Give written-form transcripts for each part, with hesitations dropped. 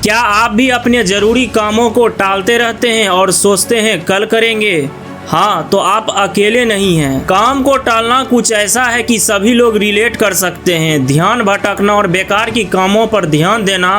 क्या आप भी अपने ज़रूरी कामों को टालते रहते हैं और सोचते हैं कल करेंगे? हाँ, तो आप अकेले नहीं हैं। काम को टालना कुछ ऐसा है कि सभी लोग रिलेट कर सकते हैं। ध्यान भटकना और बेकार की कामों पर ध्यान देना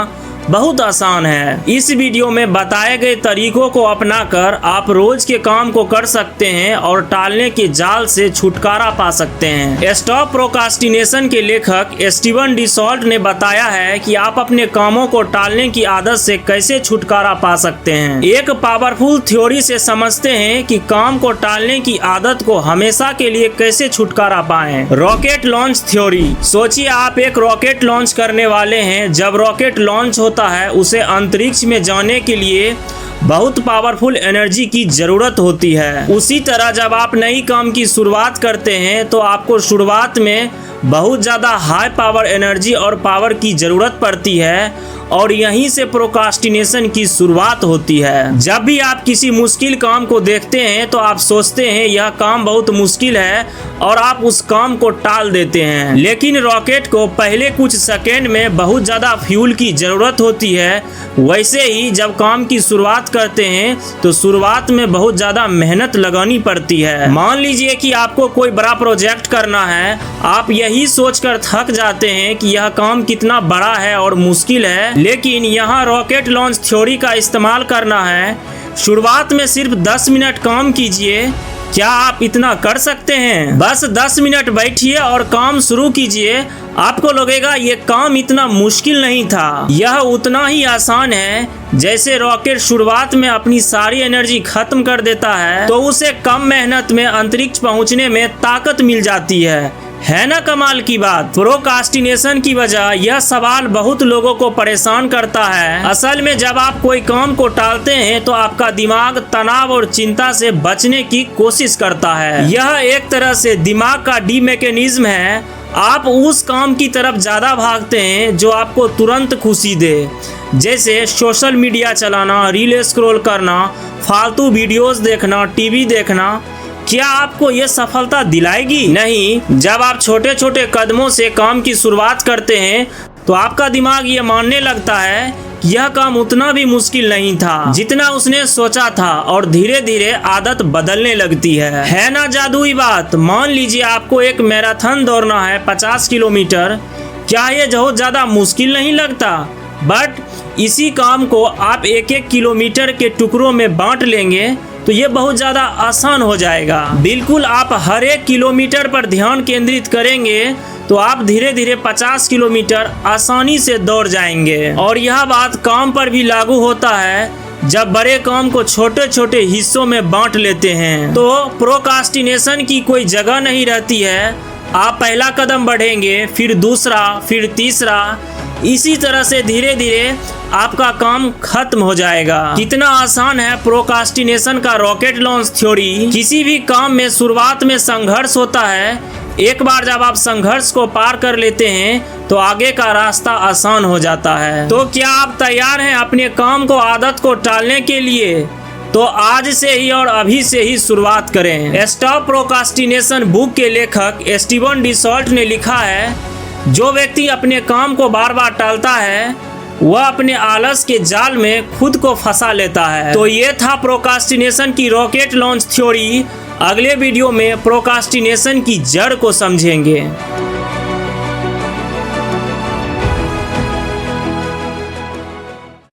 बहुत आसान है। इस वीडियो में बताए गए तरीकों को अपनाकर आप रोज के काम को कर सकते हैं और टालने के जाल से छुटकारा पा सकते हैं। स्टॉप प्रोक्रास्टिनेशन के लेखक स्टीवन डी सॉल्ट ने बताया है कि आप अपने कामों को टालने की आदत से कैसे छुटकारा पा सकते हैं। एक पावरफुल थ्योरी से समझते हैं कि काम को टालने की आदत को हमेशा के लिए कैसे छुटकारा पाएं। Rocket launch theory. सोचिए आप एक रॉकेट लॉन्च करने वाले हैं। जब रॉकेट लॉन्च होता है उसे अंतरिक्ष में जाने के लिए बहुत पावरफुल एनर्जी की जरूरत होती है। उसी तरह जब आप नई काम की शुरुआत करते हैं तो आपको शुरुआत में बहुत ज़्यादा हाई पावर एनर्जी और पावर की ज़रूरत पड़ती है और यहीं से प्रोक्रास्टिनेशन की शुरुआत होती है। जब भी आप किसी मुश्किल काम को देखते हैं तो आप सोचते हैं यह काम बहुत मुश्किल है और आप उस काम को टाल देते हैं। लेकिन रॉकेट को पहले कुछ सेकेंड में बहुत ज़्यादा फ्यूल की ज़रूरत होती है। वैसे ही जब काम की शुरुआत करते हैं तो शुरुआत में बहुत ज़्यादा मेहनत लगानी पड़ती है। मान लीजिए कि आपको कोई बड़ा प्रोजेक्ट करना है। आप यही सोचकर थक जाते हैं कि यह काम कितना बड़ा है और मुश्किल है, लेकिन यहाँ रॉकेट लॉन्च थ्योरी का इस्तेमाल करना है। शुरुआत में सिर्फ 10 मिनट काम कीजिए। क्या आप इतना कर सकते हैं? बस 10 मिनट बैठिए और काम शुरू कीजिए। आपको लगेगा ये काम इतना मुश्किल नहीं था। यह उतना ही आसान है जैसे रॉकेट शुरुआत में अपनी सारी एनर्जी खत्म कर देता है तो उसे कम मेहनत में अंतरिक्ष पहुंचने में ताकत मिल जाती है ना कमाल की बात। प्रोक्रास्टिनेशन की वजह यह सवाल बहुत लोगों को परेशान करता है। असल में जब आप कोई काम को टालते हैं तो आपका दिमाग तनाव और चिंता से बचने की कोशिश करता है। यह एक तरह से दिमाग का डी मैकेनिज्म है। आप उस काम की तरफ ज़्यादा भागते हैं जो आपको तुरंत खुशी दे, जैसे सोशल मीडिया चलाना, रील स्क्रॉल करना, फालतू वीडियोस देखना, टीवी देखना। क्या आपको यह सफलता दिलाएगी? नहीं। जब आप छोटे छोटे कदमों से काम की शुरुआत करते हैं तो आपका दिमाग ये मानने लगता है कि यह काम उतना भी मुश्किल नहीं था जितना उसने सोचा था और धीरे धीरे आदत बदलने लगती है ना जादुई बात। मान लीजिए आपको एक मैराथन दौड़ना है 50 किलोमीटर। क्या ये बहुत ज़्यादा मुश्किल नहीं लगता? बट इसी काम को आप एक एक किलोमीटर के टुकड़ों में बांट लेंगे तो ये बहुत ज़्यादा आसान हो जाएगा। बिल्कुल, आप हर एक किलोमीटर पर ध्यान केंद्रित करेंगे तो आप धीरे धीरे 50 किलोमीटर आसानी से दौड़ जाएंगे। और यह बात काम पर भी लागू होता है। जब बड़े काम को छोटे छोटे हिस्सों में बांट लेते हैं तो प्रोक्रास्टिनेशन की कोई जगह नहीं रहती है। आप पहला कदम बढ़ेंगे, फिर दूसरा, फिर तीसरा। इसी तरह से धीरे धीरे आपका काम खत्म हो जाएगा। कितना आसान है प्रोक्रास्टिनेशन का रॉकेट लॉन्च थ्योरी। किसी भी काम में शुरुआत में संघर्ष होता है। एक बार जब आप संघर्ष को पार कर लेते हैं तो आगे का रास्ता आसान हो जाता है। तो क्या आप तैयार हैं अपने काम को, आदत को टालने के लिए? तो आज से ही और अभी से ही शुरुआत करें। स्टॉप प्रोक्रास्टिनेशन बुक के लेखक स्टीवन डी सॉल्ट ने लिखा है, जो व्यक्ति अपने काम को बार बार टालता है वह अपने आलस के जाल में खुद को फंसा लेता है। तो ये था प्रोक्रास्टिनेशन की रॉकेट लॉन्च थ्योरी। अगले वीडियो में प्रोक्रास्टिनेशन की जड़ को समझेंगे।